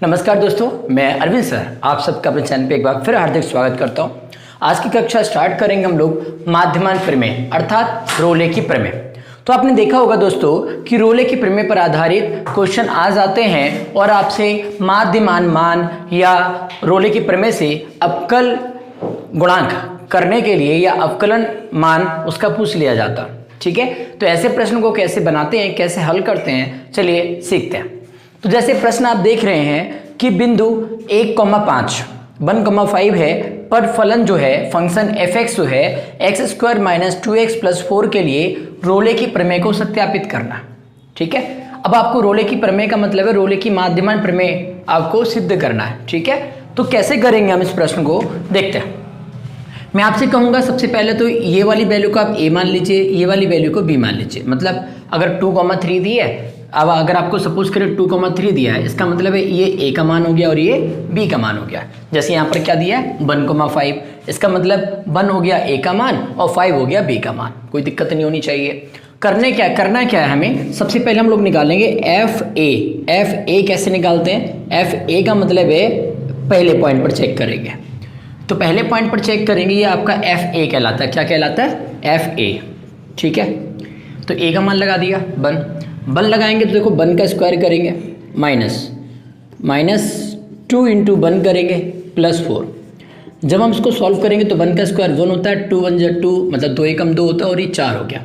नमस्कार दोस्तों, मैं अरविंद सर आप सबका अपने चैनल पे एक बार फिर हार्दिक स्वागत करता हूं। आज की कक्षा स्टार्ट करेंगे हम लोग माध्यमान प्रमेय अर्थात रोले की प्रमेय। तो आपने देखा होगा दोस्तों कि रोले की प्रमेय पर आधारित क्वेश्चन आ जाते हैं और आपसे माध्यमान मान या रोले की प्रमेय से अवकल गुणांक करने के लिए या अवकलन मान उसका पूछ लिया जाता। ठीक है, तो ऐसे प्रश्न को कैसे बनाते हैं, कैसे हल करते हैं, चलिए सीखते हैं। तो जैसे प्रश्न आप देख रहे हैं कि बिंदु 1,5 1,5 है पर फलन जो है फंक्शन f(x) जो है x² - 2x + 4 के लिए रोले की प्रमेय को सत्यापित करना। ठीक है, अब आपको रोले की प्रमेय का मतलब है रोले की माध्यमान प्रमेय आपको सिद्ध करना है। ठीक है, तो कैसे करेंगे हम इस प्रश्न को देखते हैं। मैं आपसे कहूँगा सबसे पहले तो ये वाली वैल्यू को आप a मान लीजिए, ये वाली वैल्यू को b मान लीजिए। मतलब अगर 2,3 दी है, अब अगर आपको सपोज करें 2,3 दिया है, इसका मतलब है ये a का मान हो गया और ये b का मान हो गया। जैसे यहाँ पर क्या दिया है 1,5, इसका मतलब 1 हो गया a का मान और 5 हो गया b का मान। कोई दिक्कत नहीं होनी चाहिए। करना क्या है हमें, सबसे पहले हम लोग निकालेंगे fa कैसे निकालते हैं। fa का मतलब है पहले पॉइंट पर चेक करेंगे। तो पहले पॉइंट पर चेक करेंगे, ये आपका fa कहलाता है। क्या कहलाता है? fa। ठीक है, तो a का मान लगा दिया 1 लगाएंगे तो देखो 1 का स्क्वायर करेंगे माइनस 2 × 1 करेंगे +4। जब हम इसको सॉल्व करेंगे तो 1 का स्क्वायर 1 होता है, 2 × 1 = 2, मतलब 2 × 2 होता है और ये 4 हो गया।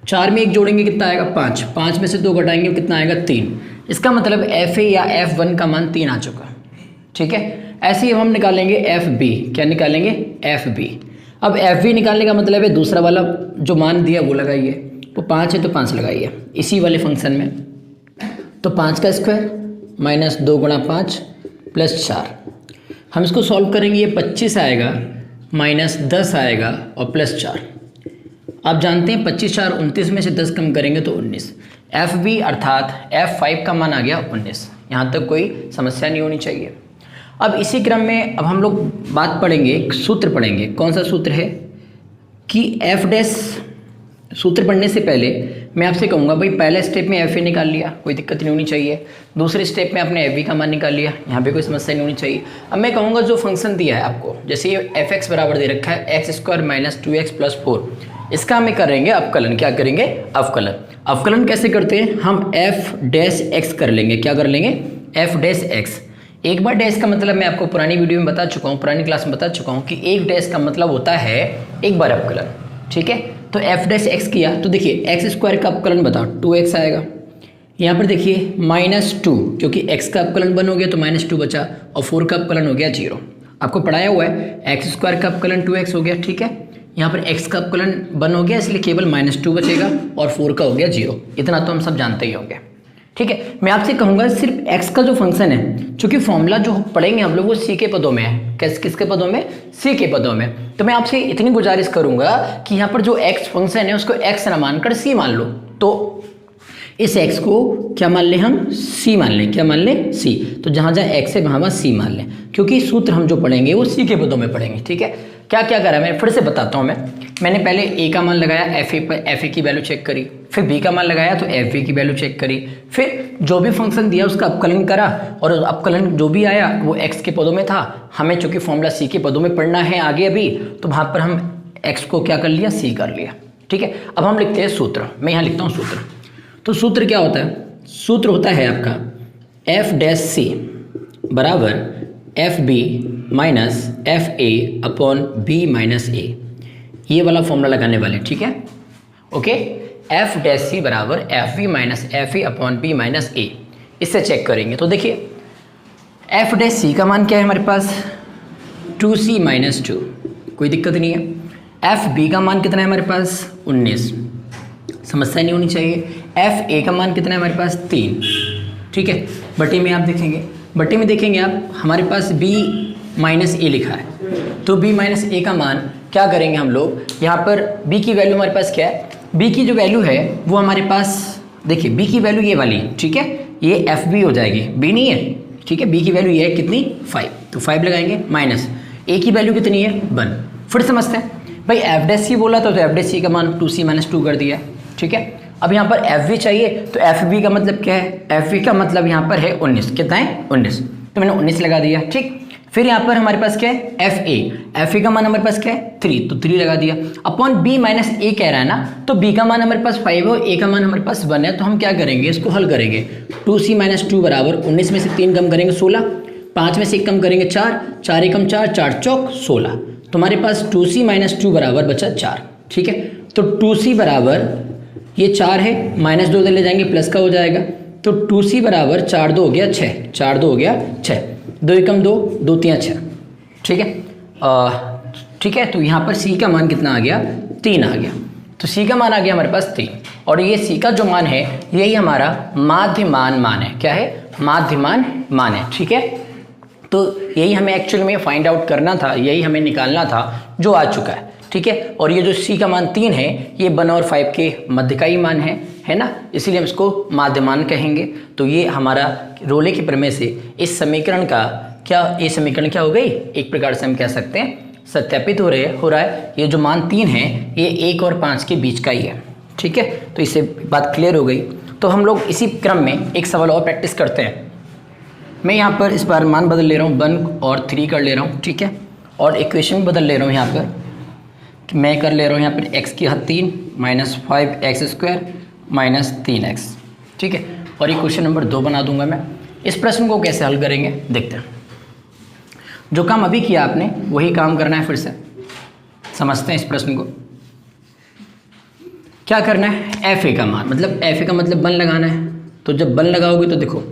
4 में 1 जोड़ेंगे कितना आएगा 5, 5 में से 2 घटाएंगे कितना आएगा 3। इसका मतलब fa या f1 का मान 3 आ चुका। ठीक है, ऐसे ही हम निकालेंगे fb। क्या निकालेंगे? fb। अब fb निकालने का मतलब है दूसरा वाला जो मान दिया वो लगाइए। तो 5 है तो 5 लगाइए इसी वाले फंक्शन में। तो 5 का स्क्वायर -2 × 5 + 4। हम इसको सॉल्व करेंगे, ये 25 आएगा -10 आएगा और +4। आप जानते हैं 25 4 29 में से 10 कम करेंगे तो 19। fb अर्थात f5 का मान आ गया 19। यहाँ तक कोई समस्या नहीं होनी चाहिए। अब इसी क्रम में अब हम लोग बात पढ़ेंगे, एक सूत्र पढ़ेंगे। कौन सा सूत्र है कि f'। सूत्र पढ़ने से पहले मैं आपसे कहूँगा भाई पहले स्टेप में fa निकाल लिया, कोई दिक्कत नहीं होनी चाहिए। दूसरे स्टेप में आपने fb का मान निकाल लिया, यहाँ पे कोई समस्या नहीं होनी चाहिए। अब मैं कहूँगा जो फंक्शन दिया है आपको, जैसे ये f(x) बराबर दे रखा है x² - 2x + 4, इसका हमें करेंगे अवकलन। क्या करेंगे? अवकलन। अवकलन कैसे करते हैं हम? f' कर लेंगे। क्या कर लेंगे? f'। एक बार डैश का मतलब मैं आपको पुरानी वीडियो में बता चुका हूँ, पुरानी क्लास में बता चुका हूँ कि एक डैश का मतलब होता है एक बार अवकलन। ठीक है, तो f' किया तो देखिए x² का अवकलन बताओ 2x आएगा। यहाँ पर देखिए -2, क्योंकि x का अवकलन 1 हो गया तो -2 बचा और 4 का अवकलन हो गया 0। आपको पढ़ाया हुआ है x² का अवकलन 2x हो गया। ठीक है, यहाँ पर x का अवकलन 1 हो गया इसलिए केवल -2 बचेगा और 4 का हो गया 0। इतना तो हम सब जानते ही होंगे। ठीक है, मैं आपसे कहूँगा सिर्फ x का जो फंक्शन है, चूँकि फॉर्मूला जो पढ़ेंगे हम लोग वो c के पदों में है। किसके पदों में? c के पदों में। तो मैं आपसे इतनी गुजारिश करूँगा कि यहाँ पर जो x फंक्शन है उसको x ना मानकर c मान लो। तो इस x को क्या मान लें हम? c मान लें। क्या मान लें? c। तो जहाँ जहाँ x है वहाँ c मान लें, क्योंकि सूत्र हम जो पढ़ेंगे वो c के पदों में पढ़ेंगे। ठीक है, क्या करा मैं फिर से बताता हूँ। मैंने पहले a का मान लगाया, fa की वैल्यू चेक करी, फिर b का मान लगाया तो fb की वैल्यू चेक करी, फिर जो भी फंक्शन दिया उसका अवकलन करा और अवकलन जो भी आया वो x के पदों में था। हमें चूंकि फॉर्मूला c के पदों में पढ़ना है आगे अभी, तो वहाँ पर हम x को क्या कर लिया? c कर लिया। ठीक है, अब हम लिखते हैं सूत्र। मैं यहाँ लिखता हूँ सूत्र। तो सूत्र क्या होता है? सूत्र होता है आपका f' बराबर fb - fa/b - a। ये वाला फॉर्मूला लगाने वाले। ठीक है, ओके। f' बराबर fb - fa/b - a। इससे चेक करेंगे तो देखिए f' का मान क्या है हमारे पास? 2c - 2, कोई दिक्कत नहीं है। fb का मान कितना है हमारे पास? 19, समस्या नहीं होनी चाहिए। fa का मान कितना है हमारे पास? 3। ठीक है, बटे में आप देखेंगे आप हमारे पास b - a लिखा है। तो b - a का मान क्या करेंगे हम लोग? यहाँ पर b की वैल्यू हमारे पास क्या है? b की जो वैल्यू है वो हमारे पास देखिए b की वैल्यू ये वाली। ठीक है, ये fb हो जाएगी, b नहीं है। ठीक है, b की वैल्यू ये है कितनी? 5। तो 5 लगाएंगे माइनस a की वैल्यू कितनी है? 1। फिर समझते हैं भाई f' बोला था तो f' का मान 2c - 2 कर दिया। ठीक है, अब यहाँ पर fb चाहिए तो fb का मतलब क्या है? fb का मतलब यहाँ पर है 19। कितना है? 19। तो मैंने 19 लगा दिया। ठीक, फिर यहाँ पर हमारे पास क्या है, एफ ए का मान हमारे पास क्या है 3, तो 3 लगा दिया अपॉन बी माइनस ए कह रहा है ना, तो बी का मान हमारे पास 5 है, ए का मान हमारे पास 1 है, तो हम क्या करेंगे इसको हल करेंगे। 2c माइनस 2 बराबर 19 में से 3 कम करेंगे 16, 5 में से 1 कम करेंगे 4, 4 एकम 4, 4 चौक 16, तो हमारे पास 2c माइनस 2 बराबर बचा 4। ठीक है, तो 2c बराबर ये 4 है, माइनस 2 ले जाएंगे प्लस का हो जाएगा, तो 2c बराबर 4 2 हो गया 6, 4 2 हो गया 6, 2 एकम 2, 2 3 6। ठीक है, ठीक है, तो यहाँ पर c का मान कितना आ गया 3 आ गया, तो c का मान आ गया हमारे पास 3, और ये c का जो मान है यही हमारा माध्यमान मान है। क्या है, माध्यमान मान है। ठीक है, तो यही हमें एक्चुअल में फाइंड आउट करना था, यही हमें निकालना था, जो आ चुका है। ठीक है, और ये जो c का मान 3 है ये 1 और 5 के मध्य का ही मान है ना, इसीलिए हम इसको माध्यमान कहेंगे। तो ये हमारा रोले के प्रमेय से इस समीकरण का क्या, ये समीकरण क्या हो गई, एक प्रकार से हम कह सकते हैं सत्यापित हो रहा है। ये जो मान 3 है ये 1 और 5 के बीच का ही है। ठीक है, तो इससे बात क्लियर हो गई। तो हम लोग इसी क्रम में एक सवाल और प्रैक्टिस करते हैं। मैं यहाँ पर इस बार मान बदल ले रहा हूँ, 1 और 3 कर ले रहा हूँ। ठीक है, और इक्वेशन भी बदल ले रहा हूँ। यहाँ पर मैं कर ले रहा हूँ यहाँ पर x की घात 3 माइनस 5x² माइनस 3x। ठीक है, और ये क्वेश्चन नंबर 2 बना दूंगा मैं। इस प्रश्न को कैसे हल करेंगे देखते हैं। जो काम अभी किया आपने वही काम करना है, फिर से समझते हैं इस प्रश्न को। क्या करना है, एफ ए का मान, मतलब एफ ए का मतलब 1 लगाना है। तो जब 1 लगाओगे तो देखो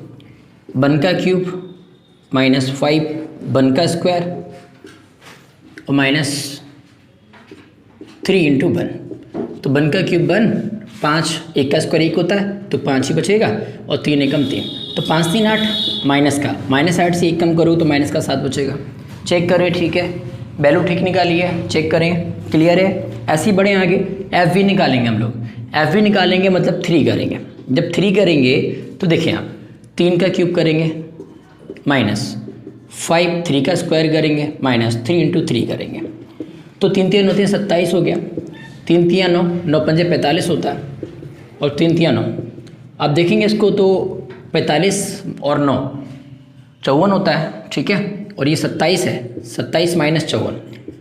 1 का क्यूब माइनस 5 1 का स्क्वायर और माइनस 3 इंटू 1, तो 1 का क्यूब 1, 5 1 का स्क्वायर 1 होता है तो 5 ही बचेगा, और 3 एकम 3, तो 5 3 8, माइनस का माइनस 8 से 1 कम करो तो माइनस का 7 बचेगा। चेक करें, ठीक है, वैल्यू ठीक निकाली है, चेक करें, क्लियर है। ऐसे ही बढ़े आगे, एफ वी निकालेंगे हम लोग, एफ वी निकालेंगे मतलब 3 करेंगे। जब 3 करेंगे तो देखिए आप 3 का क्यूब करेंगे माइनस 5, 3 का स्क्वायर करेंगे माइनस 3 इंटू 3 करेंगे, तो 3 3 9 27 हो गया, 3 3 9, 9 5 45 होता है, और 3 3 9। आप देखेंगे इसको तो 45 और 9 54 होता है। ठीक है, और ये 27 है, 27 माइनस 54,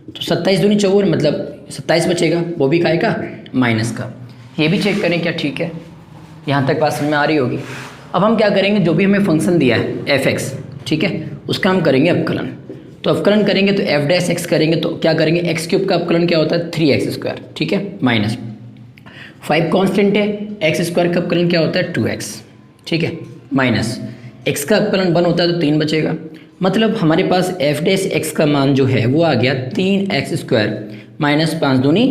तो 27 दूनी 54, मतलब 27 बचेगा, वो भी काय का माइनस का। ये भी चेक करें क्या ठीक है, यहाँ तक बात समझ में आ रही होगी। अब हम क्या करेंगे, जो भी हमें फंक्शन दिया है एफ एक्स, ठीक है, उसका हम करेंगे अवकलन। तो अवकलन करेंगे तो एफ डैश एक्स करेंगे तो क्या करेंगे, एक्स क्यूब का अवकलन क्या होता है 3x²। ठीक है, माइनस 5 कांस्टेंट है, एक्स स्क्वायर का अवकलन क्या होता है 2x। ठीक है, माइनस एक्स का अवकलन 1 होता है तो 3 बचेगा, मतलब हमारे पास एफ डैश एक्स का मान जो है वो आ गया 3x² माइनस 5 दूनी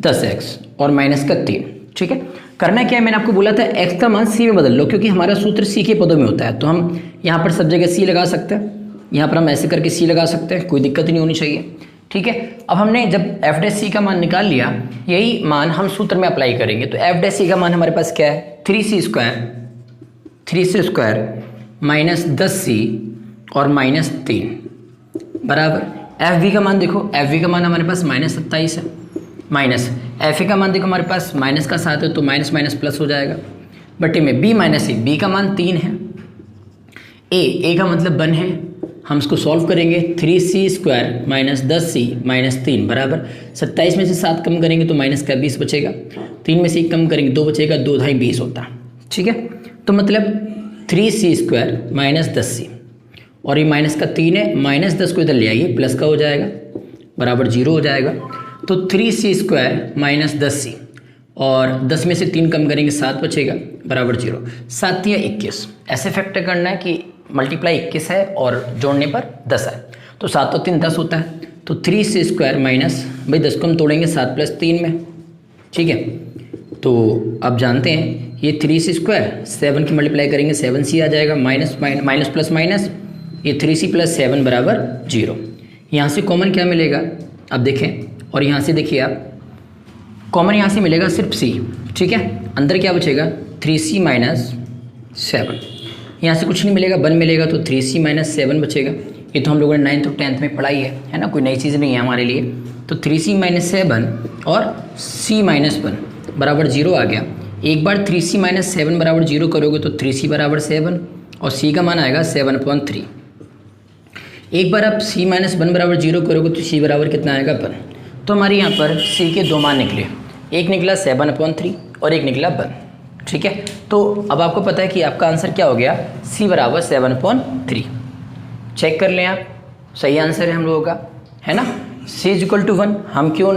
10x और माइनस का 3। ठीक है, करना क्या है, मैंने आपको बोला था x का मान c में बदल लो, क्योंकि हमारा सूत्र c के पदों में होता है, तो हम यहाँ पर सब जगह c लगा सकते हैं, यहाँ पर हम ऐसे करके c लगा सकते हैं, कोई दिक्कत नहीं होनी चाहिए। ठीक है, अब हमने जब एफ डैश सी का मान निकाल लिया, यही मान हम सूत्र में अप्लाई करेंगे। तो एफ डैश सी का मान हमारे पास क्या है 3c² माइनस 10c और माइनस 3 बराबर एफ वी का मान देखो, एफ वी का मान हमारे पास माइनस 27 है, माइनस एफ ए का मान देखो हमारे पास माइनस का 7 है, तो माइनस माइनस प्लस हो जाएगा, बटे में बी माइनस ए, बी का मान 3 है, ए का मतलब 1 है, हम इसको सॉल्व करेंगे 3c² माइनस 10c माइनस 3 बराबर 27 में से 7 कम करेंगे तो माइनस का 20 बचेगा, 3 में से 1 कम करेंगे 2 बचेगा, 2 2 20 होता। ठीक है, तो मतलब 3c² माइनस 10c और ये माइनस का 3 है, माइनस 10 को इधर ले आइए प्लस का हो जाएगा बराबर 0 हो जाएगा, तो 3c² माइनस 10c और 10 में से 3 कम करेंगे 7 बचेगा बराबर 0, 7 या 21 ऐसे फैक्टर करना है कि मल्टीप्लाई 21 है और जोड़ने पर 10 है, तो 7 और 3 10 होता है, तो 3c² माइनस, भाई 10 को हम तोड़ेंगे 7 प्लस 3 में। ठीक है, तो आप जानते हैं ये 3c² 7 की मल्टीप्लाई करेंगे 7c आ जाएगा, माइनस माइनस प्लस माइनस, ये 3c प्लस 7 बराबर 0। यहाँ से कॉमन क्या मिलेगा, अब देखें, और यहाँ से देखिए आप कॉमन यहाँ से मिलेगा सिर्फ c। ठीक है, अंदर क्या बचेगा 3c माइनस 7, यहाँ से कुछ नहीं मिलेगा 1 मिलेगा, तो 3c माइनस 7 बचेगा। ये तो हम लोगों ने 9th और 10th में पढ़ाई है ना, कोई नई चीज़ नहीं है हमारे लिए। तो 3c माइनस 7 और c माइनस 1 बराबर 0 आ गया। एक बार 3c माइनस 7 बराबर 0 करोगे तो 3c बराबर 7 और c का मान आएगा 7/3। एक बार आप c माइनस 1 बराबर 0 करोगे तो c बराबर कितना आएगा 1। तो हमारे यहाँ पर c के दो मान निकले, एक निकला 7/3 और एक निकला 1। ठीक है, तो अब आपको पता है कि आपका आंसर क्या हो गया, c बराबर 7/3। चेक कर लें आप, सही आंसर है हम लोगों का, है ना। c is equal to 1। हम क्यों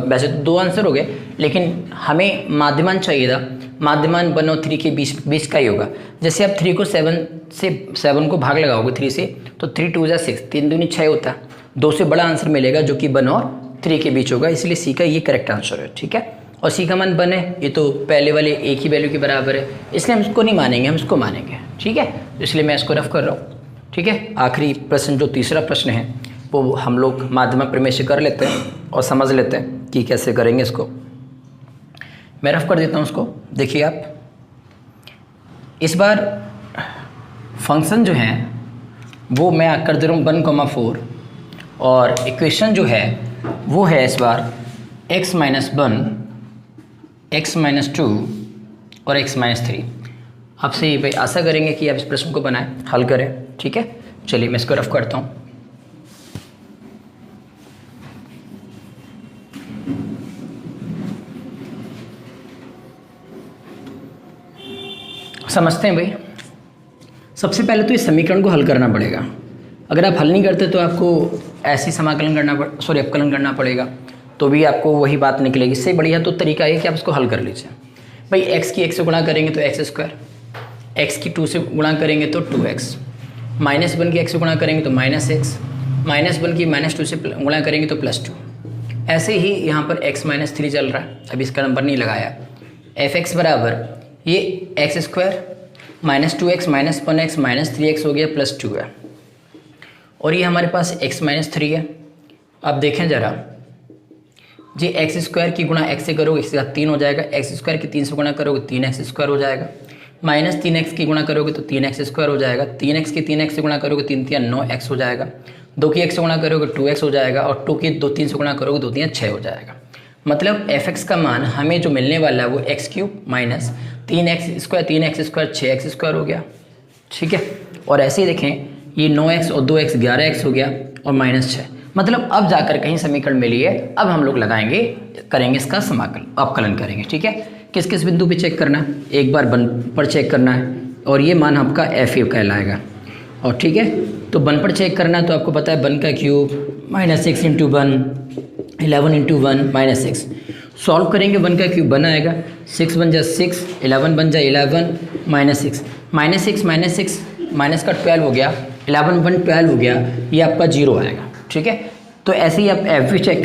वैसे तो दो आंसर हो गए, लेकिन हमें माध्यमान चाहिए था। माध्यमान 1 और 3 के बीच का ही होगा। जैसे आप 3 को 7 को भाग लगाओगे 3 से, तो 3 2 जा 6, 3 दूनी 6 होता है। 2 से बड़ा आंसर मिलेगा जो कि 1 और 3 के बीच होगा, इसलिए सी का ये करेक्ट आंसर है। ठीक है, और सी का मान 1 है, ये तो पहले वाले एक ही वैल्यू के बराबर है, इसलिए हम इसको नहीं मानेंगे, हम इसको मानेंगे। ठीक है, इसलिए मैं इसको रफ कर रहा हूँ। ठीक है, आखिरी प्रश्न जो तीसरा प्रश्न है वो हम लोग माध्यमिक प्रमेय से कर लेते हैं और समझ लेते हैं कि कैसे करेंगे इसको। मैं रफ कर देता हूँ उसको, देखिए आप। इस बार फंक्शन जो है वो मैं कर दे रहा हूँ 1,4 और इक्वेशन जो है वो है इस बार x - 1, x - 2 और x - 3। आपसे भाई आशा करेंगे कि आप इस प्रश्न को बनाएं, हल करें। ठीक है, चलिए मैं इसको रफ करता हूँ। समझते हैं भाई। सबसे पहले तो इस समीकरण को हल करना पड़ेगा। अगर आप हल नहीं करते तो आपको ऐसे अवकलन करना पड़ेगा, तो भी आपको वही बात निकलेगी। इससे बढ़िया तो तरीका है कि आप इसको हल कर लीजिए। भाई x की 1 से गुणा करेंगे तो x², x की 2 से गुणा करेंगे तो 2x, -1 की x से गुणा करेंगे तो -x, -1 की -2 से गुणा करेंगे तो +2। ऐसे ही यहाँ पर x - 3 चल रहा है, अभी इसका नंबर नहीं लगाया। fx बराबर ये x² -2x -1x -3x हो गया +2 है, और ये हमारे पास x - 3 है। अब देखें ज़रा, जी x² की गुणा x से करोगे इसके साथ 3 हो जाएगा, x² की 3 से गुणा करोगे 3x² हो जाएगा, -3x की गुणा करोगे तो 3x² हो जाएगा, 3x की 3x से गुणा करोगे 3 3 9x हो जाएगा, 2 की x से गुणा करोगे 2x हो जाएगा, और 2 की 2 3 से गुणा करोगे 2 3 6 हो जाएगा। मतलब fx का मान हमें जो मिलने वाला है वो x³ माइनस 3x² 6x² हो गया। ठीक है, और ऐसे ही देखें ये 9x और 2x 11x हो गया और -6। मतलब अब जाकर कहीं समीकरण मिली है, अब हम लोग लगाएंगे, करेंगे इसका अवकलन करेंगे। ठीक है, किस किस बिंदु पे चेक करना है, एक बार 1 पर चेक करना है और ये मान आपका fa कहलाएगा। और ठीक है, तो 1 पर चेक करना है तो आपको पता है 1 का क्यूब -6 × 1 11 × 1 -6। सॉल्व करेंगे 1 का क्यूब 1 आएगा, 6 बन जा 6, 11 बन जा 11 -6 -6 माइनस का 12 हो गया, 11 1 12 हो गया, ये आपका 0 आएगा। ठीक है, तो ऐसे ही आप FV चेक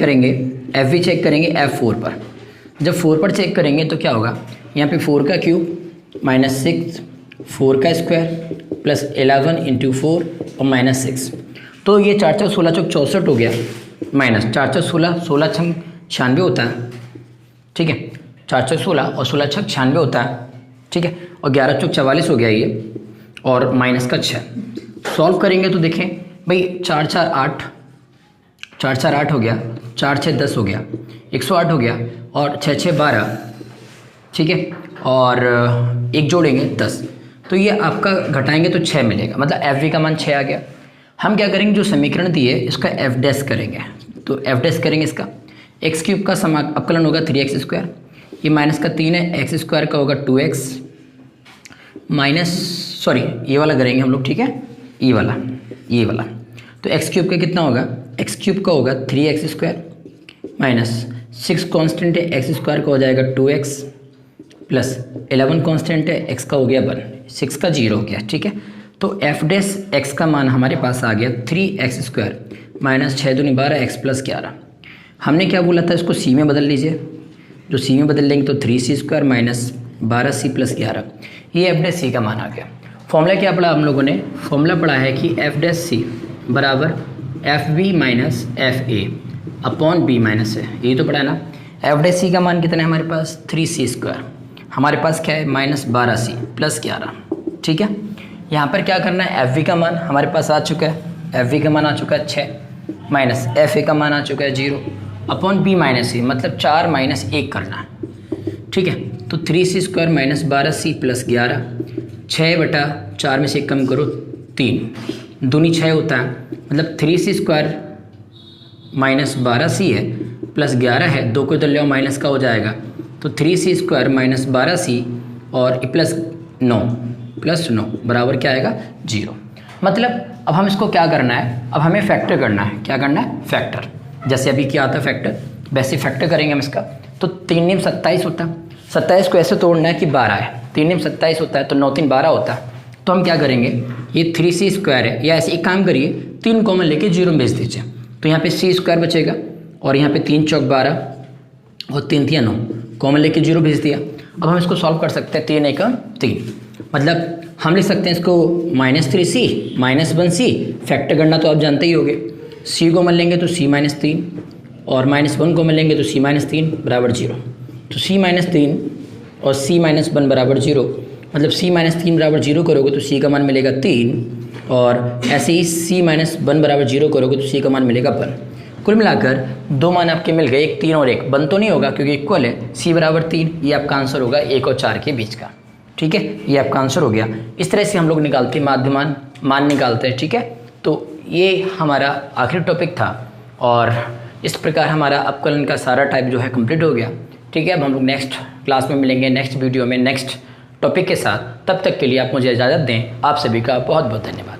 करेंगे F4 पर। जब 4 पर चेक करेंगे तो क्या होगा, यहाँ पे 4 का क्यूब -6, 4 का स्क्वायर प्लस 11 × 4 और -6, तो ये 4 4 16 चौक 64 हो गया, माइनस 4 4 16 16 छंग 96 होता है। ठीक है, 4 4 16 और 16 छंग 96 होता है। ठीक है, और 11 चौक 44 हो गया ये, और माइनस का 6। सॉल्व करेंगे तो देखें भाई 4 4 8 हो गया, 4 6 10 हो गया, 108 हो गया, और 6 6 12। ठीक है, और एक जोड़ेंगे 10, तो ये आपका घटाएंगे तो 6 मिलेगा, मतलब FV का मान 6 आ गया। हम क्या करेंगे, जो समीकरण दिए इसका F' करेंगे, तो F' करेंगे इसका। x³ का अवकलन होगा 3x², ये माइनस का 3 है, x² का होगा 2x ये वाला करेंगे हम लोग। ठीक है, ये वाला तो x³ का कितना होगा, x³ का होगा 3x² माइनस 6 कांस्टेंट है, x² का हो जाएगा 2x प्लस 11 कांस्टेंट है, x का हो गया 1, 6 का 0 हो गया। ठीक है, तो f' का मान हमारे पास आ गया 3x² माइनस 6 दूनी 12 x प्लस 11। हमने क्या बोला था, इसको c में बदल लीजिए, जो c में बदल लेंगे तो 3c² माइनस 12c प्लस 11, ये f' का मान आ गया। फॉर्मूला क्या पढ़ा हम लोगों ने, फॉर्मूला पढ़ा है कि f' बराबर FB minus FA upon B minus A, यही तो पढ़ा है ना। f' का मान कितना है हमारे पास, 3c², हमारे पास क्या है -12c प्लस 11। ठीक है, यहाँ पर क्या करना है, FV का मान हमारे पास आ चुका है, FV का मान आ चुका है 6 माइनस FA का मान आ चुका है 0 अपॉन B माइनस A, मतलब 4 - 1 करना है। ठीक है, तो 3c² माइनस 12c प्लस 11, 6/4 में से 1 कम करो 3, दूनी 6 होता है, मतलब 3c² माइनस 12c है प्लस 11 है, 2 को इधर ले आओ माइनस का हो जाएगा, तो 3c² माइनस 12c और प्लस 9 बराबर क्या आएगा 0। मतलब अब हम इसको क्या करना है, अब हमें फैक्टर करना है। क्या करना है, फैक्टर। जैसे अभी क्या आता है फैक्टर, वैसे फैक्टर करेंगे हम इसका। तो 3 9 27 होता है, 27 को ऐसे तोड़ना है कि 12 है, 3 9 27 होता है तो 9 3 12 होता है। तो हम क्या करेंगे, ये 3c² है, या ऐसे एक काम करिए 3 कॉमन लेके 0 में भेज दीजिए, तो यहाँ पे c² बचेगा और यहाँ पे 3 चौक 12 और 3 3 9 कॉमन लेके 0 भेज दिया। अब हम इसको सॉल्व कर सकते हैं, 3 1 3, मतलब हम लिख सकते हैं इसको -3c -1c। फैक्टर करना तो आप जानते ही होगे, c कॉमन लेंगे तो c -3 और -1 कॉमन लेंगे तो c -3 बराबर 0। तो c -3 और c -1 बराबर 0, मतलब c -3 बराबर 0 करोगे तो c का मान मिलेगा 3, और ऐसे ही c -1 बराबर 0 करोगे तो c का मान मिलेगा 1। कुल मिलाकर 2 मान आपके मिल गए, 1 3 और 1 1 तो नहीं होगा क्योंकि इक्वल है, c बराबर 3, ये आपका आंसर होगा 1 और 4 के बीच का। ठीक है, ये आपका आंसर हो गया। इस तरह से हम लोग निकालते हैं माध्यमान मान निकालते हैं। ठीक है, तो ये हमारा आखिरी टॉपिक था और इस प्रकार हमारा अपकलन का सारा टाइप जो है कंप्लीट हो गया। ठीक है, अब हम लोग नेक्स्ट क्लास में मिलेंगे, नेक्स्ट वीडियो में नेक्स्ट टॉपिक के साथ। तब तक के लिए आप मुझे इजाज़त दें। आप सभी का बहुत बहुत धन्यवाद।